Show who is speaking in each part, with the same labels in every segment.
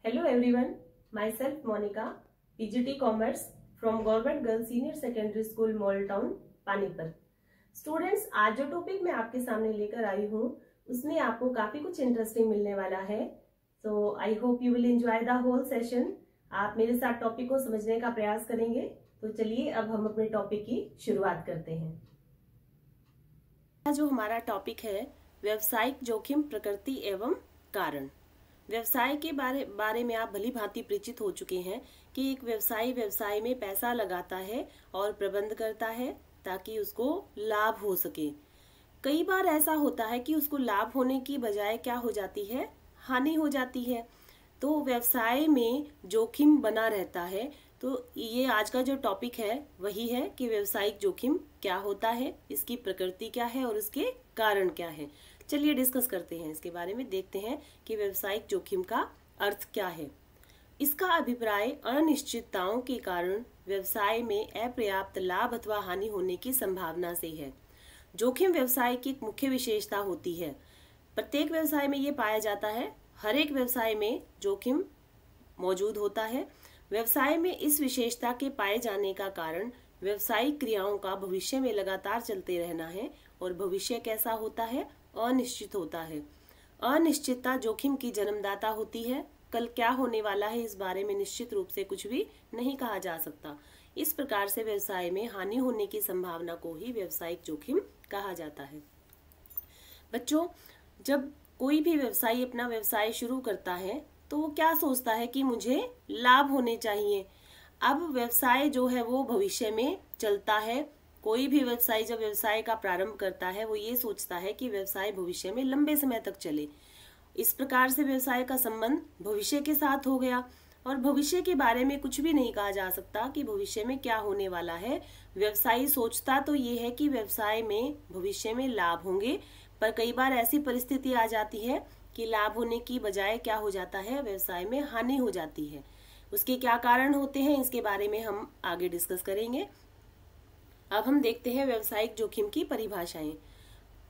Speaker 1: Hello everyone, myself Monica, PGT Commerce from Government Girls Senior Secondary School Mall Town, Panipat. Students, आज जो topic मैं आपके सामने लेकर आई हूँ उसमें आपको काफी कुछ इंटरेस्टिंग मिलने वाला है। So I hope you will enjoy the whole session. आप मेरे साथ टॉपिक को समझने का प्रयास करेंगे। तो चलिए अब हम अपने टॉपिक की शुरुआत करते हैं। जो हमारा टॉपिक है व्यावसायिक जोखिम प्रकृति एवं कारण। व्यवसाय के बारे में आप भली भांति परिचित हो चुके हैं कि एक व्यवसाय में पैसा लगाता है और प्रबंध करता है ताकि उसको लाभ हो सके। कई बार ऐसा होता है कि उसको लाभ होने की बजाय क्या हो जाती है, हानि हो जाती है। तो व्यवसाय में जोखिम बना रहता है। तो ये आज का जो टॉपिक है वही है कि व्यावसायिक जोखिम क्या होता है, इसकी प्रकृति क्या है और उसके कारण क्या है। चलिए डिस्कस करते हैं इसके बारे में, देखते हैं कि व्यावसायिक जोखिम का अर्थ क्या है। इसका अभिप्राय अनिश्चितताओं के कारण व्यवसाय में अपर्याप्त लाभ अथवा हानि होने की संभावना से है। जोखिम व्यवसाय की एक मुख्य विशेषता होती है। प्रत्येक व्यवसाय में ये पाया जाता है। हर एक व्यवसाय में जोखिम मौजूद होता है। व्यवसाय में इस विशेषता के पाए जाने का कारण व्यवसायिक क्रियाओं का भविष्य में लगातार चलते रहना है और भविष्य कैसा होता है, अनिश्चित होता है। अनिश्चितता जोखिम की जन्मदाता होती है। कल क्या होने वाला है इस बारे में निश्चित रूप से कुछ भी नहीं कहा जा सकता। इस प्रकार से व्यवसाय में हानि होने की संभावना को ही व्यावसायिक जोखिम कहा जाता है। बच्चों, जब कोई भी व्यवसायी अपना व्यवसाय शुरू करता है तो वो क्या सोचता है कि मुझे लाभ होने चाहिए। अब व्यवसाय जो है वो भविष्य में चलता है। कोई भी व्यवसायी जब व्यवसाय का प्रारंभ करता है वो ये सोचता है कि व्यवसाय भविष्य में लंबे समय तक चले। इस प्रकार से व्यवसाय का संबंध भविष्य के साथ हो गया और भविष्य के बारे में कुछ भी नहीं कहा जा सकता कि भविष्य में क्या होने वाला है। व्यवसायी सोचता तो ये है कि व्यवसाय में भविष्य में लाभ होंगे, पर कई बार ऐसी परिस्थिति आ जाती है कि लाभ होने की बजाय क्या हो जाता है, व्यवसाय में हानि हो जाती है। उसके क्या कारण होते हैं इसके बारे में हम आगे डिस्कस करेंगे। अब हम देखते हैं व्यावसायिक जोखिम की परिभाषाएं।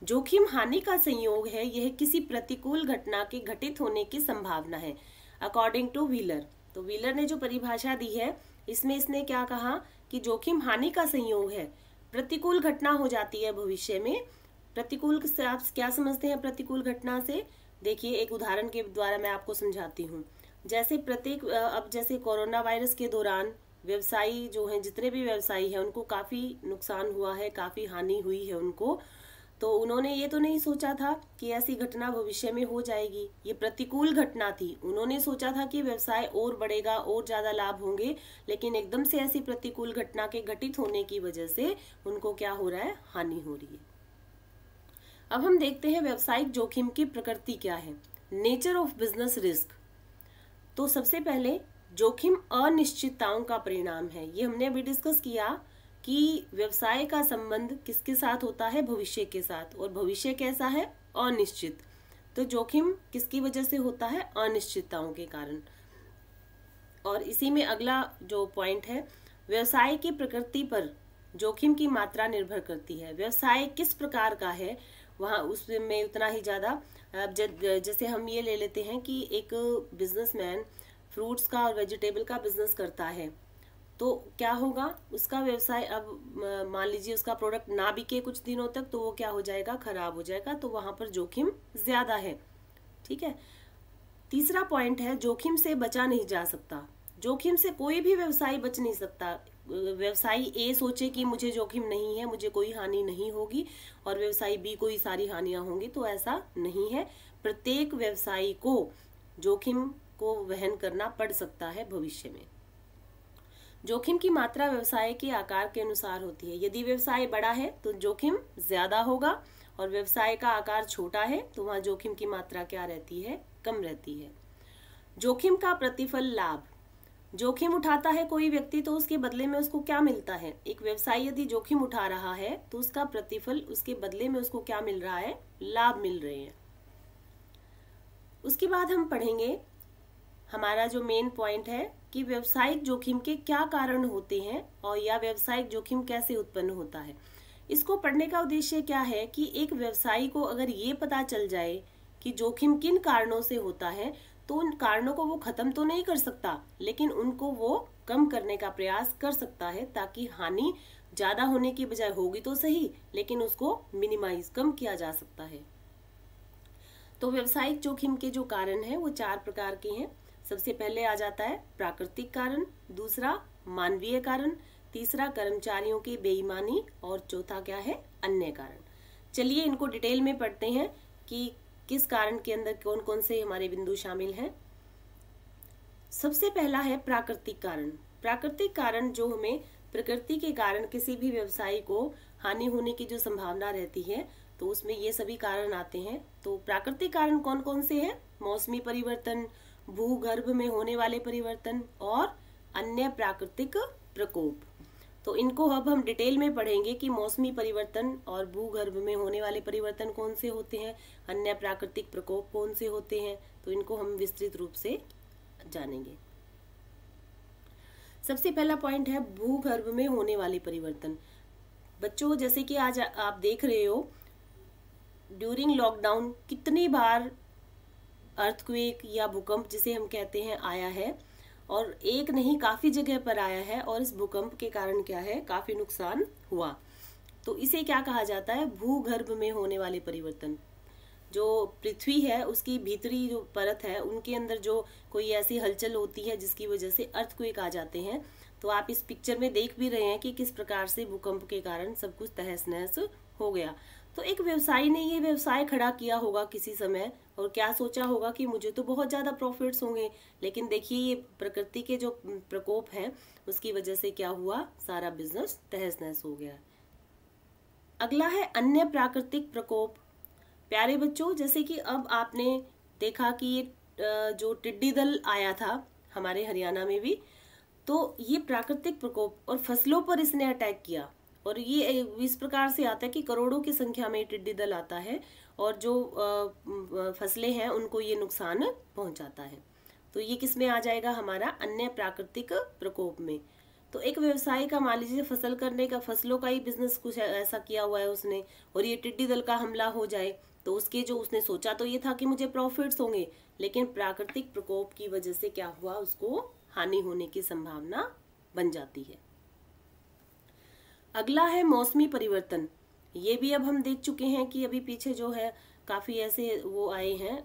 Speaker 1: जोखिम हानि का संयोग है। यह किसी प्रतिकूल घटना के घटित होने की संभावना है, अकॉर्डिंग टू व्हीलर। तो व्हीलर ने जो परिभाषा दी है इसमें इसने क्या कहा कि जोखिम हानि का संयोग है। प्रतिकूल घटना हो जाती है भविष्य में। प्रतिकूल से आप क्या समझते हैं प्रतिकूल घटना से? देखिए, एक उदाहरण के द्वारा मैं आपको समझाती हूँ। जैसे जैसे कोरोना वायरस के दौरान व्यवसायी जो हैं, जितने भी व्यवसायी हैं, उनको काफी नुकसान हुआ है, काफी हानि हुई है उनको। तो उन्होंने ये तो नहीं सोचा था कि ऐसी घटना भविष्य में हो जाएगी। ये प्रतिकूल घटना थी। उन्होंने सोचा था कि व्यवसाय और बढ़ेगा और ज्यादा लाभ होंगे, लेकिन एकदम से ऐसी प्रतिकूल घटना के घटित होने की वजह से उनको क्या हो रहा है, हानि हो रही है। अब हम देखते हैं व्यावसायिक जोखिम की प्रकृति क्या है, नेचर ऑफ बिजनेस रिस्क। तो सबसे पहले जोखिम अनिश्चितताओं का परिणाम है। ये हमने अभी डिस्कस किया कि व्यवसाय का संबंध किसके साथ होता है, भविष्य के साथ, और भविष्य कैसा है, अनिश्चित। तो जोखिम किसकी वजह से होता है, अनिश्चितताओं के कारण। और इसी में अगला जो पॉइंट है, व्यवसाय की प्रकृति पर जोखिम की मात्रा निर्भर करती है। व्यवसाय किस प्रकार का है वहाँ उसमें उतना ही ज्यादा। जैसे हम ये ले लेते हैं कि एक बिजनेसमैन फ्रूट्स का और वेजिटेबल का बिजनेस करता है, तो क्या होगा, उसका व्यवसाय अब मान लीजिए उसका प्रोडक्ट ना बिके कुछ दिनों तक, तो वो क्या हो जाएगा, खराब हो जाएगा। तो वहां पर जोखिम ज्यादा है। ठीक है। तीसरा पॉइंट है, जोखिम से बचा नहीं जा सकता। जोखिम से कोई भी व्यवसायी बच नहीं सकता। व्यवसायी ए सोचे कि मुझे जोखिम नहीं है, मुझे कोई हानि नहीं होगी, और व्यवसायी बी को ही सारी हानियां होंगी, तो ऐसा नहीं है। प्रत्येक व्यवसायी को जोखिम को वहन करना पड़ सकता है भविष्य में। जोखिम की मात्रा व्यवसाय के आकार के अनुसार होती है। यदि व्यवसाय बड़ा है तो जोखिम ज्यादा होगा, और व्यवसाय का आकार छोटा है तो वहां जोखिम की मात्रा क्या रहती है, कम रहती है। जोखिम का प्रतिफल लाभ। जोखिम उठाता है कोई व्यक्ति तो उसके बदले में उसको क्या मिलता है। एक व्यवसायी यदि जोखिम उठा रहा है तो उसका प्रतिफल, उसके बदले में उसको क्या मिल रहा है, लाभ मिल रहे हैं। उसके बाद हम पढ़ेंगे हमारा जो मेन पॉइंट है कि व्यावसायिक जोखिम के क्या कारण होते हैं और या व्यावसायिक जोखिम कैसे उत्पन्न होता है। इसको पढ़ने का उद्देश्य क्या है कि एक व्यवसायी को अगर ये पता चल जाए कि जोखिम किन कारणों से होता है, तो उन कारणों को वो खत्म तो नहीं कर सकता, लेकिन उनको वो कम करने का प्रयास कर सकता है, ताकि हानि ज्यादा होने की बजाय होगी तो सही, लेकिन उसको मिनिमाइज कम किया जा सकता है। तो व्यवसायिक जोखिम के जो कारण हैं वो 4 प्रकार के हैं। सबसे पहले आ जाता है प्राकृतिक कारण, दूसरा मानवीय कारण, तीसरा कर्मचारियों की बेईमानी, और चौथा क्या है, अन्य कारण। चलिए इनको डिटेल में पढ़ते हैं कि किस कारण के अंदर कौन कौन से हमारे बिंदु शामिल हैं। सबसे पहला है प्राकृतिक कारण। प्राकृतिक कारण जो हमें प्रकृति के कारण किसी भी व्यवसाय को हानि होने की जो संभावना रहती है, तो उसमें ये सभी कारण आते हैं। तो प्राकृतिक कारण कौन कौन से हैं? मौसमी परिवर्तन, भूगर्भ में होने वाले परिवर्तन और अन्य प्राकृतिक प्रकोप। तो इनको अब हम डिटेल में पढ़ेंगे कि मौसमी परिवर्तन और भूगर्भ में होने वाले परिवर्तन कौन से होते हैं, अन्य प्राकृतिक प्रकोप कौन से होते हैं, तो इनको हम विस्तृत रूप से जानेंगे। सबसे पहला पॉइंट है भूगर्भ में होने वाले परिवर्तन। बच्चों, जैसे कि आज आप देख रहे हो, ड्यूरिंग लॉकडाउन कितनी बार अर्थक्वेक या भूकंप जिसे हम कहते हैं आया है, और एक नहीं काफी जगह पर आया है, और इस भूकंप के कारण क्या है, काफी नुकसान हुआ। तो इसे क्या कहा जाता है, भूगर्भ में होने वाले परिवर्तन। जो पृथ्वी है उसकी भीतरी जो परत है, उनके अंदर जो कोई ऐसी हलचल होती है जिसकी वजह से अर्थक्वेक आ जाते हैं। तो आप इस पिक्चर में देख भी रहे हैं कि किस प्रकार से भूकंप के कारण सब कुछ तहस नहस हो गया। तो एक व्यवसायी ने ये व्यवसाय खड़ा किया होगा किसी समय, और क्या सोचा होगा कि मुझे तो बहुत ज्यादा प्रॉफिट्स होंगे, लेकिन देखिए ये प्रकृति के जो प्रकोप है उसकी वजह से क्या हुआ, सारा बिजनेस तहस नहस हो गया। अगला है अन्य प्राकृतिक प्रकोप। प्यारे बच्चों, जैसे कि अब आपने देखा कि ये जो टिड्डी दल आया था हमारे हरियाणा में भी, तो ये प्राकृतिक प्रकोप, और फसलों पर इसने अटैक किया। और ये इस प्रकार से आता है कि करोड़ों की संख्या में टिड्डी दल आता है, और जो फसलें हैं उनको ये नुकसान पहुंचाता है। तो ये किस में आ जाएगा, हमारा अन्य प्राकृतिक प्रकोप में। तो एक व्यवसायी का, मान लीजिए फसलों का ही बिजनेस कुछ ऐसा किया हुआ है उसने, और ये टिड्डी दल का हमला हो जाए, तो उसके जो उसने सोचा तो ये था कि मुझे प्रॉफिट्स होंगे, लेकिन प्राकृतिक प्रकोप की वजह से क्या हुआ, उसको हानि होने की संभावना बन जाती है। अगला है मौसमी परिवर्तन। ये भी अब हम देख चुके हैं कि अभी पीछे जो है काफी ऐसे वो आए हैं,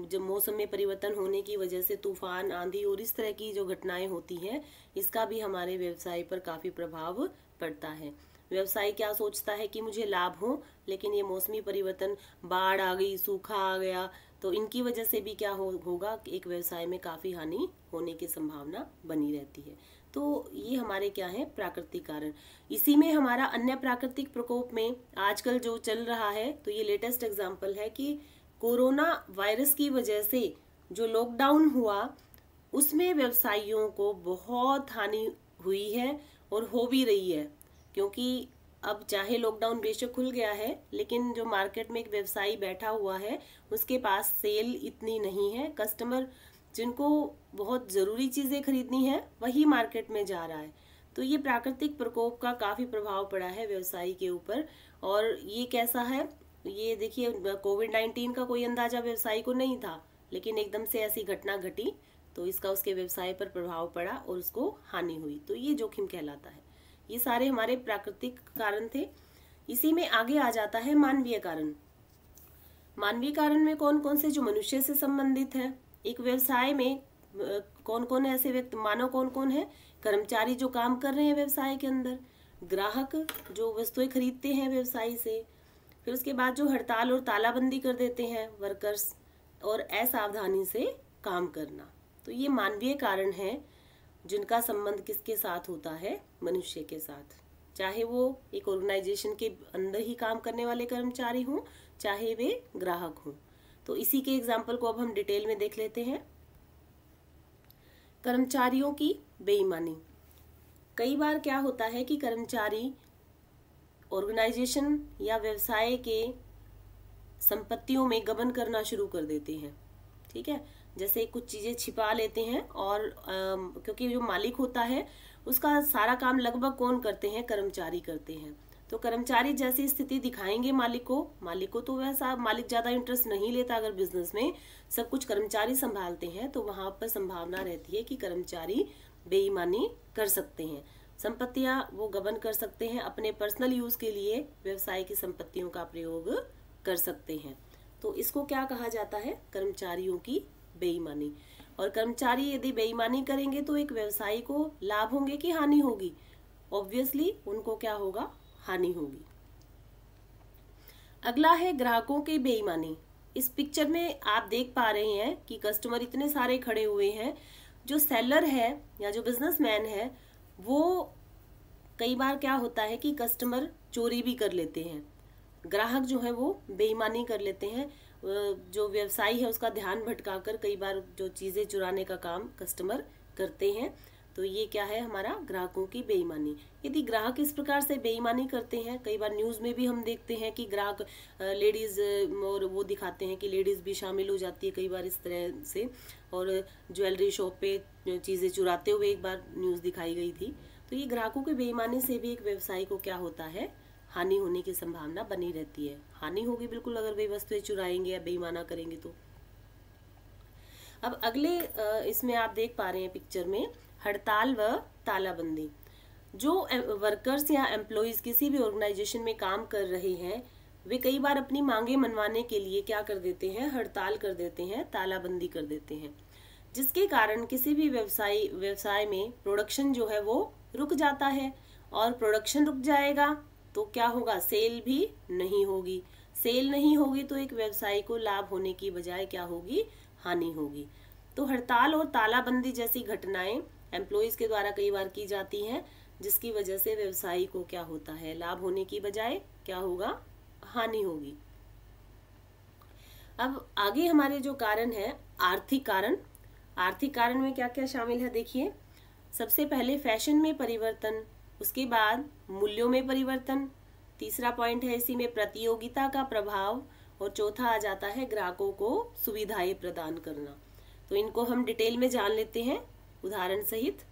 Speaker 1: जब मौसम में परिवर्तन होने की वजह से तूफान, आंधी और इस तरह की जो घटनाएं होती हैं, इसका भी हमारे व्यवसाय पर काफी प्रभाव पड़ता है। व्यवसाय क्या सोचता है कि मुझे लाभ हो, लेकिन ये मौसमी परिवर्तन, बाढ़ आ गई, सूखा आ गया, तो इनकी वजह से भी क्या होगा कि एक व्यवसाय में काफी हानि होने की संभावना बनी रहती है। तो ये हमारे क्या है, प्राकृतिक कारण। इसी में हमारा अन्य प्राकृतिक प्रकोप में आजकल जो चल रहा है, तो ये लेटेस्ट एग्जांपल है कि कोरोना वायरस की वजह से जो लॉकडाउन हुआ उसमें व्यवसायियों को बहुत हानि हुई है, और हो भी रही है। क्योंकि अब चाहे लॉकडाउन बेशक खुल गया है, लेकिन जो मार्केट में एक व्यवसायी बैठा हुआ है उसके पास सेल इतनी नहीं है, कस्टमर जिनको बहुत जरूरी चीजें खरीदनी है वही मार्केट में जा रहा है। तो ये प्राकृतिक प्रकोप का काफी प्रभाव पड़ा है व्यवसायी के ऊपर। और ये कैसा है, ये देखिए, कोविड-19 का कोई अंदाजा व्यवसायी को नहीं था, लेकिन एकदम से ऐसी घटना घटी तो इसका उसके व्यवसाय पर प्रभाव पड़ा और उसको हानि हुई। तो ये जोखिम कहलाता है। ये सारे हमारे प्राकृतिक कारण थे। इसी में आगे आ जाता है मानवीय कारण। मानवीय कारण में कौन कौन से, जो मनुष्य से संबंधित है। एक व्यवसाय में कौन कौन ऐसे व्यक्ति, मानव कौन कौन है, कर्मचारी जो काम कर रहे हैं व्यवसाय के अंदर, ग्राहक जो वस्तुएं खरीदते हैं व्यवसायी से, फिर उसके बाद जो हड़ताल और तालाबंदी कर देते हैं वर्कर्स, और असावधानी से काम करना। तो ये मानवीय कारण है जिनका संबंध किसके साथ होता है, मनुष्य के साथ। चाहे वो एक ऑर्गेनाइजेशन के अंदर ही काम करने वाले कर्मचारी हों, चाहे वे ग्राहक हों। तो इसी के एग्जाम्पल को अब हम डिटेल में देख लेते हैं। कर्मचारियों की बेईमानी। कई बार क्या होता है कि कर्मचारी ऑर्गेनाइजेशन या व्यवसाय के संपत्तियों में गबन करना शुरू कर देते हैं। ठीक है, जैसे कुछ चीजें छिपा लेते हैं, और क्योंकि जो मालिक होता है उसका सारा काम लगभग कौन करते हैं, कर्मचारी करते हैं। तो कर्मचारी जैसी स्थिति दिखाएंगे मालिक को तो वैसा मालिक ज्यादा इंटरेस्ट नहीं लेता। अगर बिजनेस में सब कुछ कर्मचारी संभालते हैं तो वहां पर संभावना रहती है कि कर्मचारी बेईमानी कर सकते हैं। संपत्तियां वो गबन कर सकते हैं, अपने पर्सनल यूज के लिए व्यवसाय की संपत्तियों का प्रयोग कर सकते हैं। तो इसको क्या कहा जाता है? कर्मचारियों की बेईमानी। और कर्मचारी यदि बेईमानी करेंगे तो एक व्यवसायी को लाभ होंगे कि हानि होगी? ऑब्वियसली उनको क्या होगा? हानि होगी। अगला है ग्राहकों की बेईमानी। इस पिक्चर में आप देख पा रहे हैं कि कस्टमर इतने सारे खड़े हुए हैं। जो सेलर है या जो बिजनेसमैन है वो कई बार क्या होता है कि कस्टमर चोरी भी कर लेते हैं, ग्राहक जो है वो बेईमानी कर लेते हैं। जो व्यवसायी है उसका ध्यान भटकाकर कई बार जो चीजें चुराने का काम कस्टमर करते हैं। तो ये क्या है? हमारा ग्राहकों की बेईमानी। यदि ग्राहक इस प्रकार से बेईमानी करते हैं, कई बार न्यूज में भी हम देखते हैं कि ग्राहक लेडीज, और वो दिखाते हैं कि लेडीज भी शामिल हो जाती है कई बार इस तरह से, और ज्वेलरी शॉप पे चीजें चुराते हुए एक बार न्यूज दिखाई गई थी। तो ये ग्राहकों की बेईमानी से भी एक व्यवसायी को क्या होता है? हानि होने की संभावना बनी रहती है। हानि होगी बिल्कुल अगर वे वस्तुएं चुराएंगे या बेईमाना करेंगे तो। अब अगले इसमें आप देख पा रहे हैं पिक्चर में हड़ताल व तालाबंदी। जो वर्कर्स या एम्प्लॉइज किसी भी ऑर्गेनाइजेशन में काम कर रहे हैं वे कई बार अपनी मांगे मनवाने के लिए क्या कर देते हैं? हड़ताल कर देते हैं, तालाबंदी कर देते हैं, जिसके कारण किसी भी व्यवसाय में प्रोडक्शन जो है वो रुक जाता है। और प्रोडक्शन रुक जाएगा तो क्या होगा? सेल भी नहीं होगी। सेल नहीं होगी तो एक व्यवसायी को लाभ होने की बजाय क्या होगी? हानि होगी। तो हड़ताल और तालाबंदी जैसी घटनाएं एम्प्लॉइज के द्वारा कई बार की जाती हैं, जिसकी वजह से व्यवसायी को क्या होता है? लाभ होने की बजाय क्या होगा? हानि होगी। अब आगे हमारे जो कारण है आर्थिक कारण। आर्थिक कारण में क्या क्या शामिल है देखिए। सबसे पहले फैशन में परिवर्तन, उसके बाद मूल्यों में परिवर्तन, तीसरा पॉइंट है इसी में प्रतियोगिता का प्रभाव, और चौथा आ जाता है ग्राहकों को सुविधाएं प्रदान करना। तो इनको हम डिटेल में जान लेते हैं उदाहरण सहित।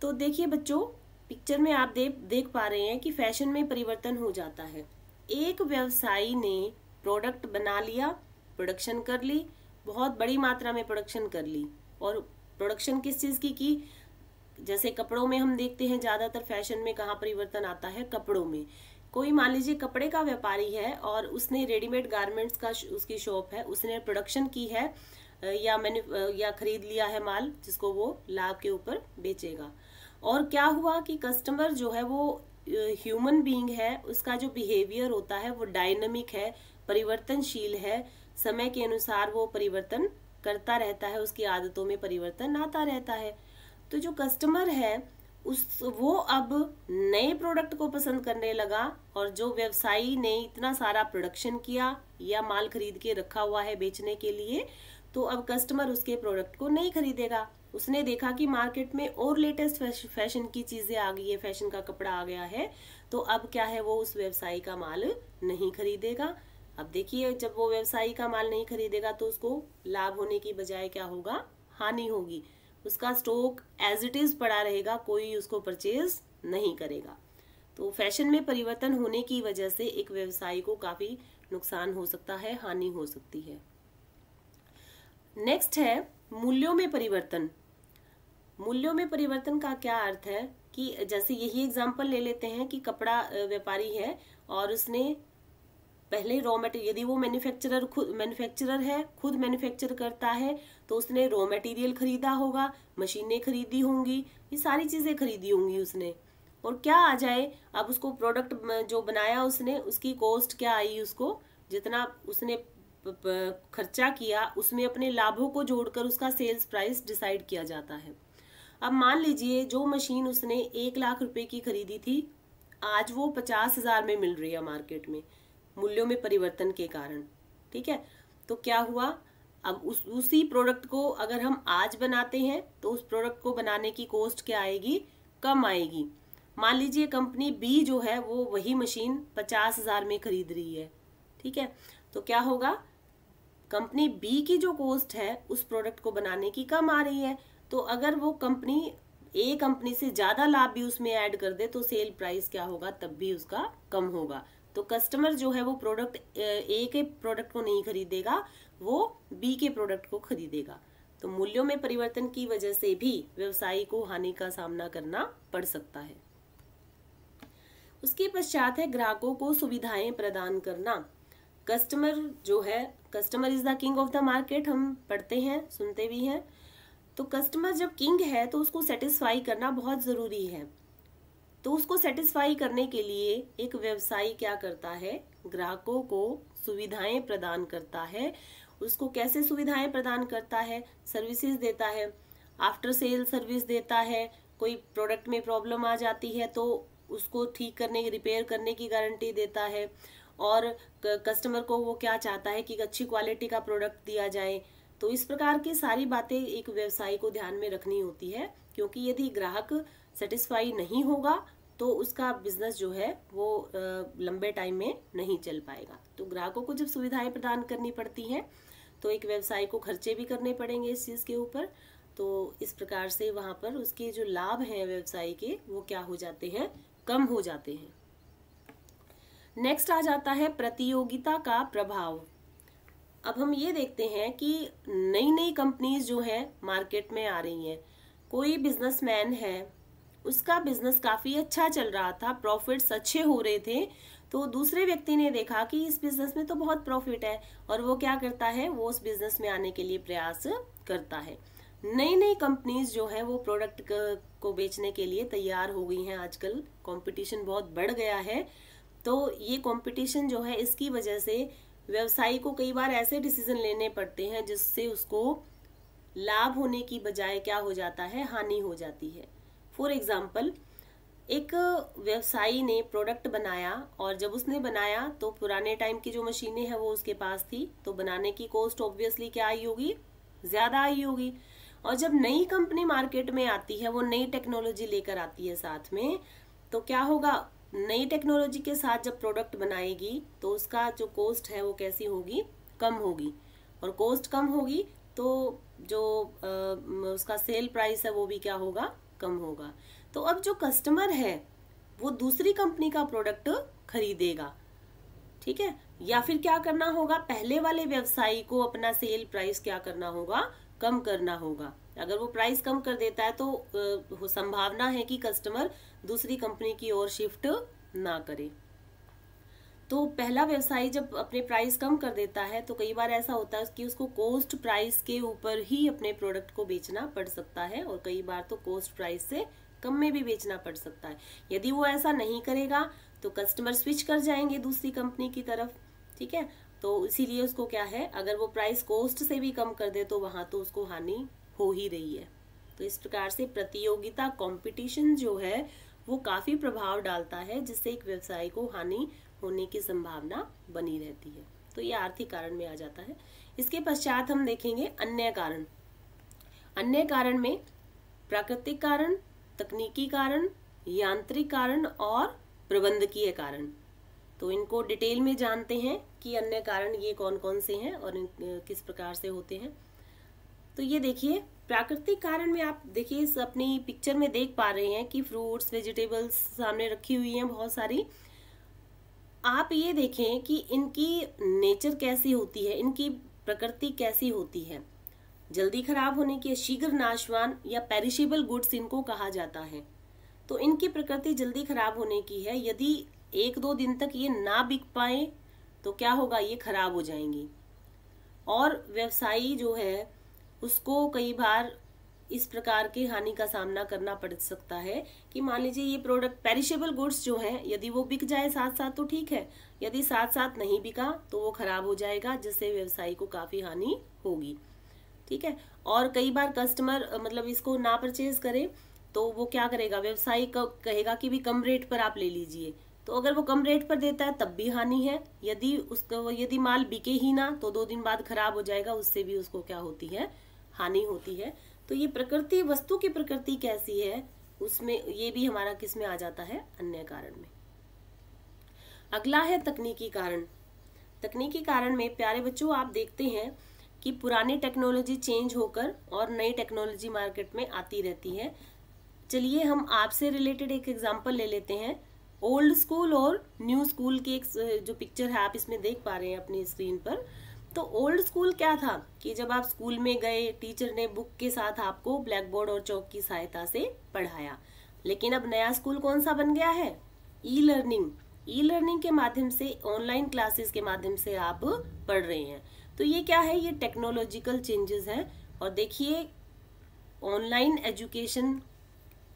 Speaker 1: तो देखिए बच्चों, पिक्चर में आप देख पा रहे हैं कि फैशन में परिवर्तन हो जाता है। एक व्यवसायी ने प्रोडक्ट बना लिया, प्रोडक्शन कर ली, बहुत बड़ी मात्रा में प्रोडक्शन कर ली। और प्रोडक्शन किस चीज की? जैसे कपड़ों में हम देखते हैं ज्यादातर फैशन में कहाँ परिवर्तन आता है? कपड़ों में। कोई मान लीजिए कपड़े का व्यापारी है और उसने रेडीमेड गारमेंट्स का उसकी शॉप है, उसने प्रोडक्शन की है या खरीद लिया है माल जिसको वो लाभ के ऊपर बेचेगा। और क्या हुआ कि कस्टमर जो है वो ह्यूमन बीइंग है, उसका जो बिहेवियर होता है वो डायनामिक है, परिवर्तनशील है, समय के अनुसार वो परिवर्तन करता रहता है, उसकी आदतों में परिवर्तन आता रहता है। तो जो कस्टमर है वो अब नए प्रोडक्ट को पसंद करने लगा, और जो व्यवसायी ने इतना सारा प्रोडक्शन किया या माल खरीद के रखा हुआ है बेचने के लिए, तो अब कस्टमर उसके प्रोडक्ट को नहीं खरीदेगा। उसने देखा कि मार्केट में और लेटेस्ट फैशन की चीजें आ गई है, फैशन का कपड़ा आ गया है, तो अब क्या है? वो उस व्यवसायी का माल नहीं खरीदेगा। अब देखिए, जब वो व्यवसायी का माल नहीं खरीदेगा तो उसको लाभ होने की बजाय क्या होगा? हानि होगी। उसका स्टॉक एज इट इज पड़ा रहेगा, कोई उसको परचेज नहीं करेगा। तो फैशन में परिवर्तन होने की वजह से एक व्यवसायी को काफी नुकसान हो सकता है, हानि हो सकती है। नेक्स्ट है मूल्यों में परिवर्तन। मूल्यों में परिवर्तन का क्या अर्थ है कि जैसे यही एग्जांपल ले लेते हैं कि कपड़ा व्यापारी है और उसने पहले रॉ मटेरियल, यदि वो मैन्युफैक्चरर है, खुद मैन्युफैक्चर करता है, तो उसने रॉ मटेरियल खरीदा होगा, मशीनें खरीदी होंगी, ये सारी चीजें खरीदी होंगी उसने। और क्या आ जाए, अब उसको प्रोडक्ट जो बनाया उसने, उसकी कॉस्ट क्या आई, उसको जितना उसने खर्चा किया उसमें अपने लाभों को जोड़कर उसका सेल्स प्राइस डिसाइड किया जाता है। अब मान लीजिए जो मशीन उसने 1 लाख रुपए की खरीदी थी, आज वो 50,000 में मिल रही है मार्केट में, मूल्यों में परिवर्तन के कारण। ठीक है, तो क्या हुआ? अब उसी प्रोडक्ट को अगर हम आज बनाते हैं तो उस प्रोडक्ट को बनाने की कॉस्ट क्या आएगी? कम आएगी। मान लीजिए कंपनी बी जो है वो वही मशीन 50,000 में खरीद रही है। ठीक है, तो क्या होगा? कंपनी बी की जो कॉस्ट है उस प्रोडक्ट को बनाने की कम आ रही है। तो अगर वो कंपनी ए कंपनी से ज्यादा लाभ भी उसमें ऐड कर दे तो सेल प्राइस क्या होगा, तब भी उसका कम होगा। तो कस्टमर जो है वो प्रोडक्ट ए के प्रोडक्ट को नहीं खरीदेगा, वो बी के प्रोडक्ट को खरीदेगा। तो मूल्यों में परिवर्तन की वजह से भी व्यवसायी को हानि का सामना करना पड़ सकता है। उसके पश्चात है ग्राहकों को सुविधाएं प्रदान करना। कस्टमर जो है, customer is the king of the market, हम पढ़ते हैं, सुनते भी हैं। तो कस्टमर जब किंग है तो उसको सेटिस्फाई करना बहुत जरूरी है। तो उसको सेटिस्फाई करने के लिए एक व्यवसायी क्या करता है, ग्राहकों को सुविधाएं प्रदान करता है। उसको कैसे सुविधाएं प्रदान करता है, सर्विसेज देता है, आफ्टर सेल सर्विस देता है। कोई प्रोडक्ट में प्रॉब्लम आ जाती है तो उसको ठीक करने, रिपेयर करने की गारंटी देता है। और कस्टमर को वो क्या चाहता है कि अच्छी क्वालिटी का प्रोडक्ट दिया जाए। तो इस प्रकार की सारी बातें एक व्यवसायी को ध्यान में रखनी होती है, क्योंकि यदि ग्राहक सेटिस्फाई नहीं होगा तो उसका बिजनेस जो है वो लंबे टाइम में नहीं चल पाएगा। तो ग्राहकों को जब सुविधाएं प्रदान करनी पड़ती हैं तो एक व्यवसाय को खर्चे भी करने पड़ेंगे इस चीज के ऊपर। तो इस प्रकार से वहां पर उसके जो लाभ हैं व्यवसाय के, वो क्या हो जाते हैं, कम हो जाते हैं। नेक्स्ट आ जाता है प्रतियोगिता का प्रभाव। अब हम ये देखते हैं कि नई नई कंपनीज जो है मार्केट में आ रही हैं। कोई बिजनेसमैन है, उसका बिजनेस काफी अच्छा चल रहा था, प्रॉफिट्स अच्छे हो रहे थे। तो दूसरे व्यक्ति ने देखा कि इस बिजनेस में तो बहुत प्रॉफिट है, और वो क्या करता है, वो उस बिजनेस में आने के लिए प्रयास करता है। नई नई कंपनीज जो है वो प्रोडक्ट को बेचने के लिए तैयार हो गई हैं। आजकल कंपटीशन बहुत बढ़ गया है। तो ये कंपटीशन जो है, इसकी वजह से व्यवसायी को कई बार ऐसे डिसीजन लेने पड़ते हैं जिससे उसको लाभ होने की बजाय क्या हो जाता है, हानि हो जाती है। फॉर एग्जाम्पल, एक व्यवसायी ने प्रोडक्ट बनाया, और जब उसने बनाया तो पुराने टाइम की जो मशीनें हैं वो उसके पास थी, तो बनाने की कॉस्ट ऑब्वियसली क्या आई होगी, ज्यादा आई होगी। और जब नई कंपनी मार्केट में आती है, वो नई टेक्नोलॉजी लेकर आती है साथ में, तो क्या होगा, नई टेक्नोलॉजी के साथ जब प्रोडक्ट बनाएगी तो उसका जो कॉस्ट है वो कैसी होगी, कम होगी। और कॉस्ट कम होगी तो जो उसका सेल प्राइस है वो भी क्या होगा, कम होगा। तो अब जो कस्टमर है वो दूसरी कंपनी का प्रोडक्ट खरीदेगा, ठीक है। या फिर क्या करना होगा, पहले वाले व्यवसायी को अपना सेल प्राइस क्या करना होगा, कम करना होगा। अगर वो प्राइस कम कर देता है तो संभावना है कि कस्टमर दूसरी कंपनी की ओर शिफ्ट ना करे। तो पहला व्यवसायी जब अपने प्राइस कम कर देता है तो कई बार ऐसा होता है कि उसको कॉस्ट प्राइस के ऊपर ही अपने प्रोडक्ट को बेचना पड़ सकता है, और कई बार तो कॉस्ट प्राइस से कम में भी बेचना पड़ सकता है। यदि वो ऐसा नहीं करेगा तो कस्टमर स्विच कर जाएंगे दूसरी कंपनी की तरफ, ठीक है। तो इसीलिए उसको क्या है, अगर वो प्राइस कॉस्ट से भी कम कर दे तो वहां तो उसको हानि हो ही रही है। तो इस प्रकार से प्रतियोगिता, कंपटीशन जो है वो काफी प्रभाव डालता है, जिससे एक व्यवसाय को हानि होने की संभावना बनी रहती है। तो ये आर्थिक कारण में आ जाता है। इसके पश्चात हम देखेंगे अन्य कारण। अन्य कारण में प्राकृतिक कारण, तकनीकी कारण, यांत्रिक कारण और प्रबंधकीय कारण। तो इनको डिटेल में जानते हैं कि अन्य कारण ये कौन कौन से हैं और किस प्रकार से होते हैं। तो ये देखिए, प्राकृतिक कारण में आप देखिए, इस अपनी पिक्चर में देख पा रहे हैं कि फ्रूट्स, वेजिटेबल्स सामने रखी हुई हैं बहुत सारी। आप ये देखें कि इनकी नेचर कैसी होती है, इनकी प्रकृति कैसी होती है। जल्दी खराब होने की, शीघ्र नाशवान या पेरिशेबल गुड्स इनको कहा जाता है। तो इनकी प्रकृति जल्दी खराब होने की है। यदि 1-2 दिन तक ये ना बिक पाए तो क्या होगा, ये खराब हो जाएंगी। और व्यवसायी जो है उसको कई बार इस प्रकार की हानि का सामना करना पड़ सकता है कि मान लीजिए ये प्रोडक्ट, पेरिशेबल गुड्स जो हैं, यदि वो बिक जाए साथ साथ तो ठीक है, यदि साथ साथ नहीं बिका तो वो खराब हो जाएगा, जिससे व्यवसायी को काफी हानि होगी, ठीक है। और कई बार कस्टमर मतलब इसको ना परचेज करे तो वो क्या करेगा, व्यवसायी कहेगा कि भी कम रेट पर आप ले लीजिए। तो अगर वो कम रेट पर देता है तब भी हानि है। यदि माल बिके ही ना तो 2 दिन बाद खराब हो जाएगा, उससे भी उसको क्या होती है, हानि होती है। तो ये प्रकृति, वस्तु की प्रकृति कैसी है, उसमें ये भी हमारा किस में आ जाता है, अन्य कारण में। अगला है तकनीकी कारण। तकनीकी कारण में प्यारे बच्चों आप देखते हैं कि पुरानी टेक्नोलॉजी चेंज होकर और नई टेक्नोलॉजी मार्केट में आती रहती है। चलिए हम आपसे रिलेटेड एक एग्जांपल ले लेते हैं। ओल्ड स्कूल और न्यू स्कूल की एक जो पिक्चर है आप इसमें देख पा रहे हैं अपनी स्क्रीन पर। तो ओल्ड स्कूल क्या था कि जब आप स्कूल में गए, टीचर ने बुक के साथ आपको ब्लैक बोर्ड और चौक की सहायता से पढ़ाया। लेकिन अब नया स्कूल कौन सा बन गया है? E learning. ई लर्निंग के माध्यम से, ऑनलाइन क्लासेस के माध्यम से आप पढ़ रहे हैं। तो ये क्या है? ये टेक्नोलॉजिकल चेंजेस हैं। और देखिए ऑनलाइन एजुकेशन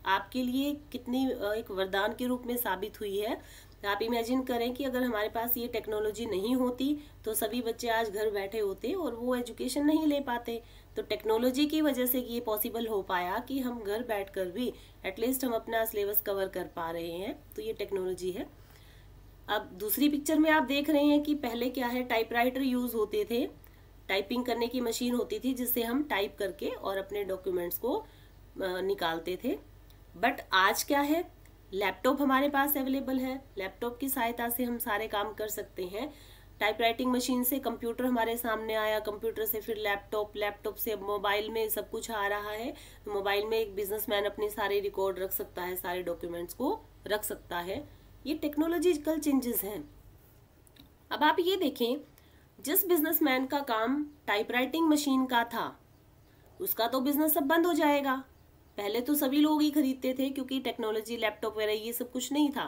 Speaker 1: आपके लिए कितनी एक वरदान के रूप में साबित हुई है। आप इमेजिन करें कि अगर हमारे पास ये टेक्नोलॉजी नहीं होती तो सभी बच्चे आज घर बैठे होते और वो एजुकेशन नहीं ले पाते। तो टेक्नोलॉजी की वजह से ये पॉसिबल हो पाया कि हम घर बैठकर भी एटलीस्ट हम अपना सिलेबस कवर कर पा रहे हैं। तो ये टेक्नोलॉजी है। अब दूसरी पिक्चर में आप देख रहे हैं कि पहले क्या है, टाइपराइटर यूज होते थे, टाइपिंग करने की मशीन होती थी जिससे हम टाइप करके और अपने डॉक्यूमेंट्स को निकालते थे। बट आज क्या है, लैपटॉप हमारे पास अवेलेबल है। लैपटॉप की सहायता से हम सारे काम कर सकते हैं। टाइपराइटिंग मशीन से कंप्यूटर हमारे सामने आया, कंप्यूटर से फिर लैपटॉप, लैपटॉप से अब मोबाइल में सब कुछ आ रहा है। तो मोबाइल में एक बिजनेसमैन अपने सारे रिकॉर्ड रख सकता है, सारे डॉक्यूमेंट्स को रख सकता है। ये टेक्नोलॉजिकल चेंजेस हैं। अब आप ये देखें, जिस बिजनेसमैन का काम टाइपराइटिंग मशीन का था उसका तो बिजनेस अब बंद हो जाएगा। पहले तो सभी लोग ही खरीदते थे क्योंकि टेक्नोलॉजी, लैपटॉप वगैरह ये सब कुछ नहीं था,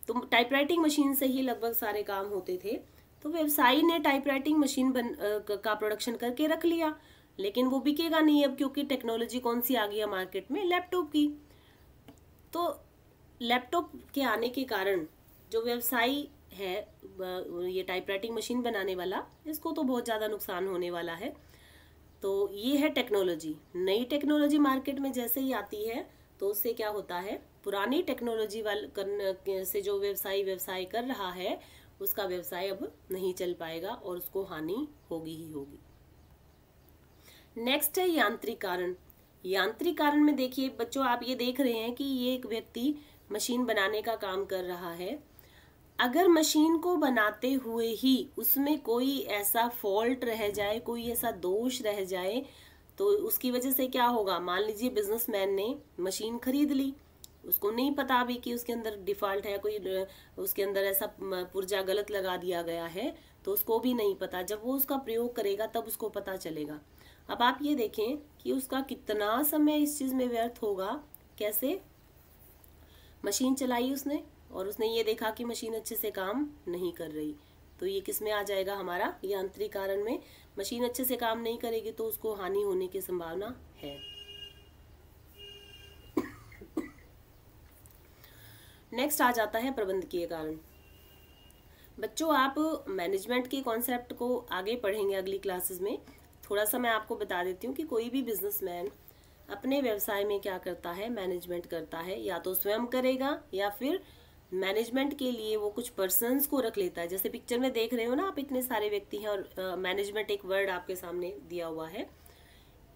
Speaker 1: तो टाइपराइटिंग मशीन से ही लगभग सारे काम होते थे। तो व्यवसायी ने टाइपराइटिंग मशीन का प्रोडक्शन करके रख लिया, लेकिन वो बिकेगा नहीं अब, क्योंकि टेक्नोलॉजी कौन सी आ गई है मार्केट में? लैपटॉप की। तो लैपटॉप के आने के कारण जो व्यवसायी है, ये टाइपराइटिंग मशीन बनाने वाला, इसको तो बहुत ज़्यादा नुकसान होने वाला है। तो ये है टेक्नोलॉजी। नई टेक्नोलॉजी मार्केट में जैसे ही आती है तो उससे क्या होता है, पुरानी टेक्नोलॉजी से जो व्यवसाय कर रहा है उसका व्यवसाय अब नहीं चल पाएगा और उसको हानि होगी ही होगी। नेक्स्ट है यांत्रिकीकरण। यांत्रिकीकरण में देखिए बच्चों, आप ये देख रहे हैं कि ये एक व्यक्ति मशीन बनाने का काम कर रहा है। अगर मशीन को बनाते हुए ही उसमें कोई ऐसा फॉल्ट रह जाए, कोई ऐसा दोष रह जाए, तो उसकी वजह से क्या होगा? मान लीजिए बिजनेसमैन ने मशीन खरीद ली, उसको नहीं पता भी कि उसके अंदर डिफॉल्ट है, कोई उसके अंदर ऐसा पुर्जा गलत लगा दिया गया है, तो उसको भी नहीं पता। जब वो उसका प्रयोग करेगा तब उसको पता चलेगा। अब आप ये देखें कि उसका कितना समय इस चीज में व्यर्थ होगा। कैसे? मशीन चलाई उसने और उसने ये देखा कि मशीन अच्छे से काम नहीं कर रही, तो ये किस में आ जाएगा? हमारा यांत्रिकीकरण में। मशीन अच्छे से काम नहीं करेगी तो उसको हानि होने की संभावना है। नेक्स्ट आ जाता है प्रबंधकीय कारण। बच्चों, आप मैनेजमेंट के कॉन्सेप्ट को आगे पढ़ेंगे अगली क्लासेस में। थोड़ा सा मैं आपको बता देती हूँ कि कोई भी बिजनेसमैन अपने व्यवसाय में क्या करता है, मैनेजमेंट करता है। या तो स्वयं करेगा या फिर मैनेजमेंट के लिए वो कुछ पर्सन्स को रख लेता है। जैसे पिक्चर में देख रहे हो ना आप, इतने सारे व्यक्ति हैं और मैनेजमेंट एक वर्ड आपके सामने दिया हुआ है।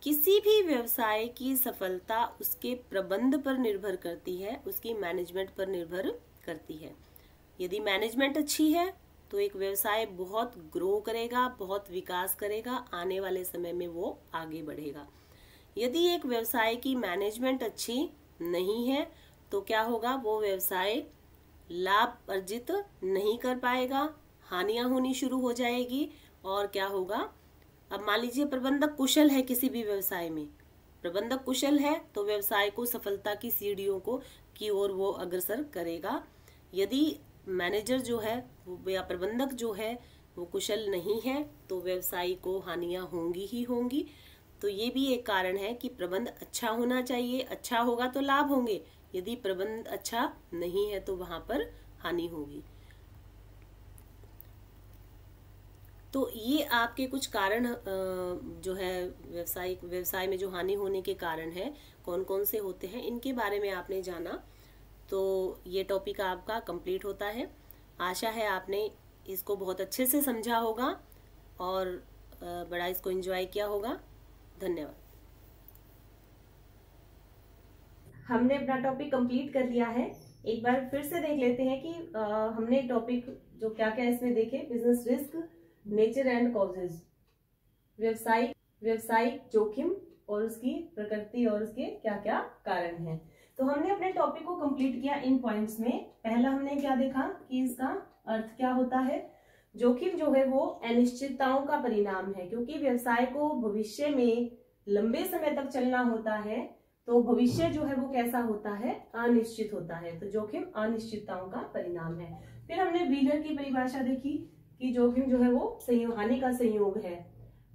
Speaker 1: किसी भी व्यवसाय की सफलता उसके प्रबंध पर निर्भर करती है, उसकी मैनेजमेंट पर निर्भर करती है। यदि मैनेजमेंट अच्छी है तो एक व्यवसाय बहुत ग्रो करेगा, बहुत विकास करेगा, आने वाले समय में वो आगे बढ़ेगा। यदि एक व्यवसाय की मैनेजमेंट अच्छी नहीं है तो क्या होगा? वो व्यवसाय लाभ अर्जित नहीं कर पाएगा, हानियां होनी शुरू हो जाएगी। और क्या होगा? अब मान लीजिए प्रबंधक कुशल है किसी भी व्यवसाय में, प्रबंधक कुशल है तो व्यवसाय को सफलता की सीढ़ियों की ओर वो अग्रसर करेगा। यदि मैनेजर जो है या प्रबंधक जो है वो कुशल नहीं है तो व्यवसाय को हानियां होंगी ही होंगी। तो ये भी एक कारण है कि प्रबंध अच्छा होना चाहिए। अच्छा होगा तो लाभ होंगे, यदि प्रबंध अच्छा नहीं है तो वहां पर हानि होगी। तो ये आपके कुछ कारण जो है व्यवसाय में जो हानि होने के कारण है, कौन कौन से होते हैं, इनके बारे में आपने जाना। तो ये टॉपिक आपका कंप्लीट होता है। आशा है आपने इसको बहुत अच्छे से समझा होगा और बड़ा इसको एंजॉय किया होगा। धन्यवाद। हमने अपना टॉपिक कंप्लीट कर लिया है। एक बार फिर से देख लेते हैं कि हमने टॉपिक जो क्या क्या इसमें देखे। Business risk, nature and causes, व्यवसायिक जोखिम, और उसकी प्रकृति और उसके क्या क्या कारण हैं। तो हमने अपने टॉपिक को कंप्लीट किया इन पॉइंट्स में। पहला हमने क्या देखा कि इसका अर्थ क्या होता है। जोखिम जो है वो अनिश्चितताओं का परिणाम है, क्योंकि व्यवसाय को भविष्य में लंबे समय तक चलना होता है, तो भविष्य जो है वो कैसा होता है, अनिश्चित होता है। तो जोखिम अनिश्चितताओं का परिणाम है। फिर हमने व्हीलर की परिभाषा देखी कि जोखिम जो है वो हानि का संयोग है।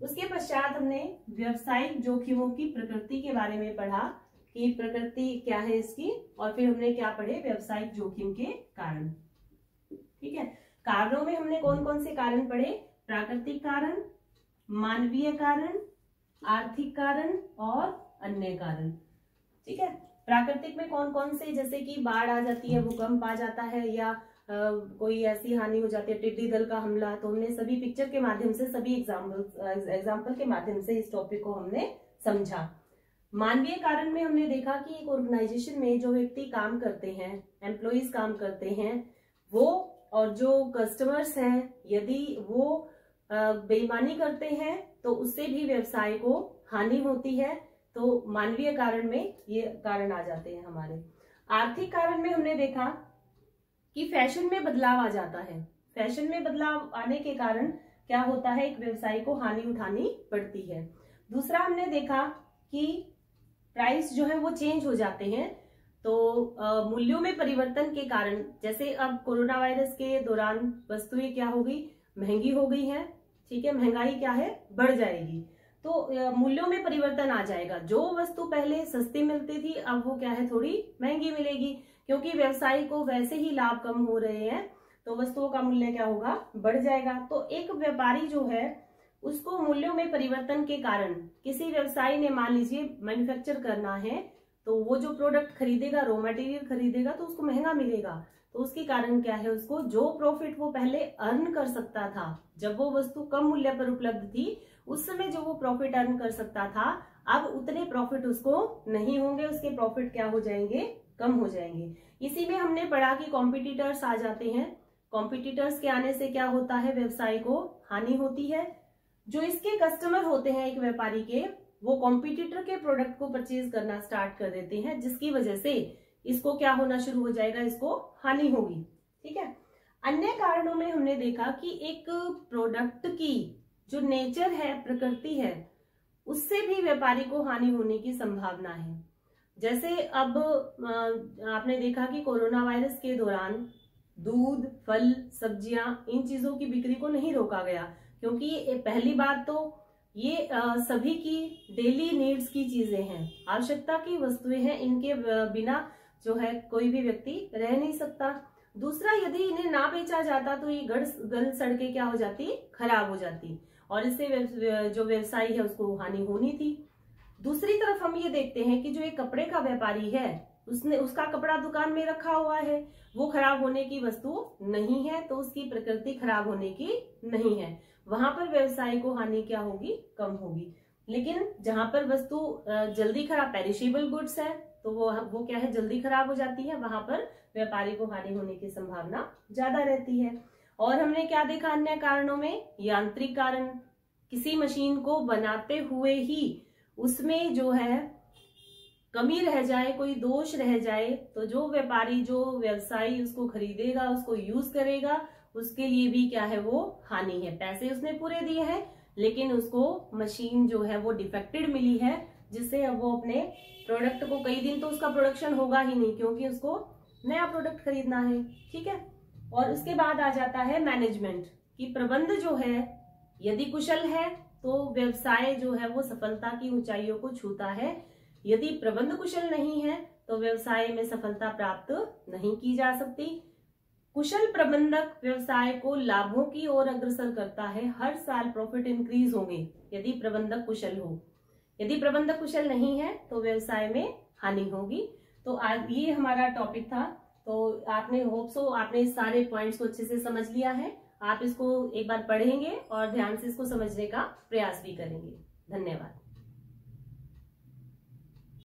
Speaker 1: उसके पश्चात हमने व्यवसायिक जोखिमों की प्रकृति के बारे में पढ़ा कि प्रकृति क्या है इसकी, और फिर हमने क्या पढ़े, व्यवसायिक जोखिम के कारण। ठीक है, कारणों में हमने कौन कौन से कारण पढ़े, प्राकृतिक कारण, मानवीय कारण, आर्थिक कारण और अन्य कारण। ठीक है, प्राकृतिक में कौन कौन से, जैसे कि बाढ़ आ जाती है, भूकंप आ जाता है, या कोई ऐसी हानि हो जाती है, टिड्डी दल का हमला, तो हमने सभी पिक्चर के माध्यम से, सभी एग्जाम्पल के माध्यम से इस टॉपिक को हमने समझा। मानवीय कारण में हमने देखा कि एक ऑर्गेनाइजेशन में जो व्यक्ति काम करते हैं, एम्प्लॉइज काम करते हैं, वो और जो कस्टमर्स हैं, यदि वो बेईमानी करते हैं तो उससे भी व्यवसाय को हानि होती है। तो मानवीय कारण में ये कारण आ जाते हैं हमारे। आर्थिक कारण में हमने देखा कि फैशन में बदलाव आ जाता है। फैशन में बदलाव आने के कारण क्या होता है, एक व्यवसाय को हानि उठानी पड़ती है। दूसरा हमने देखा कि प्राइस जो है वो चेंज हो जाते हैं, तो मूल्यों में परिवर्तन के कारण, जैसे अब कोरोना वायरस के दौरान वस्तुएं क्या हो गई, महंगी हो गई हैं। ठीक है, महंगाई क्या है, बढ़ जाएगी, तो मूल्यों में परिवर्तन आ जाएगा। जो वस्तु पहले सस्ती मिलती थी अब वो क्या है, थोड़ी महंगी मिलेगी, क्योंकि व्यवसायी को वैसे ही लाभ कम हो रहे हैं, तो वस्तुओं का मूल्य क्या होगा, बढ़ जाएगा। तो एक व्यापारी जो है उसको मूल्यों में परिवर्तन के कारण, किसी व्यवसायी ने मान लीजिए मैन्युफैक्चर करना है, तो वो जो प्रोडक्ट खरीदेगा, रॉ मटेरियल खरीदेगा, तो उसको महंगा मिलेगा। तो उसके कारण क्या है, उसको जो प्रॉफिट वो पहले अर्न कर सकता था, जब वो वस्तु कम मूल्य पर उपलब्ध थी, उस समय जो वो प्रॉफिट अर्न कर सकता था, अब उतने प्रॉफिट उसको नहीं होंगे, उसके प्रॉफिट क्या हो जाएंगे, कम हो जाएंगे। इसी में हमने पढ़ा कि कॉम्पिटिटर्स आ जाते हैं। कॉम्पिटिटर्स के आने से क्या होता है, व्यवसाय को हानि होती है। जो इसके कस्टमर होते हैं एक व्यापारी के, वो कॉम्पिटिटर के प्रोडक्ट को परचेज करना स्टार्ट कर देते हैं, जिसकी वजह से इसको क्या होना शुरू हो जाएगा, इसको हानि होगी। ठीक है, अन्य कारणों में हमने देखा कि एक प्रोडक्ट की जो नेचर है, प्रकृति है, उससे भी व्यापारी को हानि होने की संभावना है। जैसे अब आपने देखा कि कोरोना वायरस के दौरान दूध, फल, सब्जियां, इन चीजों की बिक्री को नहीं रोका गया, क्योंकि पहली बात तो ये सभी की डेली नीड्स की चीजें हैं, आवश्यकता की वस्तुएं हैं, इनके बिना जो है कोई भी व्यक्ति रह नहीं सकता। दूसरा, यदि इन्हें ना बेचा जाता तो ये गल सड़के क्या हो जाती, खराब हो जाती, और इससे जो व्यवसायी है उसको हानि होनी थी। दूसरी तरफ हम ये देखते हैं कि जो एक कपड़े का व्यापारी है, उसका कपड़ा दुकान में रखा हुआ है, वो खराब होने की वस्तु नहीं है, तो उसकी प्रकृति खराब होने की नहीं है, वहां पर व्यवसाय को हानि क्या होगी, कम होगी। लेकिन जहां पर वस्तु जल्दी खराब, पेरिशेबल गुड्स है, तो वो क्या है, जल्दी खराब हो जाती है, वहां पर व्यापारी को हानि होने की संभावना ज्यादा रहती है। और हमने क्या देखा अन्य कारणों में, यांत्रिक कारण, किसी मशीन को बनाते हुए ही उसमें जो है कमी रह जाए, कोई दोष रह जाए, तो जो व्यापारी, जो व्यवसायी उसको खरीदेगा, उसको यूज करेगा, उसके लिए भी क्या है, वो हानि है। पैसे उसने पूरे दिए हैं, लेकिन उसको मशीन जो है वो डिफेक्टेड मिली है, जिससे अब वो अपने प्रोडक्ट को, कई दिन तो उसका प्रोडक्शन होगा ही नहीं, क्योंकि उसको नया प्रोडक्ट खरीदना है। ठीक है, और उसके बाद आ जाता है मैनेजमेंट, कि प्रबंध जो है यदि कुशल है तो व्यवसाय जो है वो सफलता की ऊंचाइयों को छूता है। यदि प्रबंध कुशल नहीं है तो व्यवसाय में सफलता प्राप्त नहीं की जा सकती। कुशल प्रबंधक व्यवसाय को लाभों की ओर अग्रसर करता है, हर साल प्रॉफिट इंक्रीज होंगे यदि प्रबंधक कुशल हो। यदि प्रबंधक कुशल नहीं है तो व्यवसाय में हानि होगी। तो आज ये हमारा टॉपिक था। तो आपने होप सो आपने इस सारे पॉइंट्स को अच्छे से समझ लिया है। आप इसको एक बार पढ़ेंगे और ध्यान से इसको समझने का प्रयास भी करेंगे। धन्यवाद।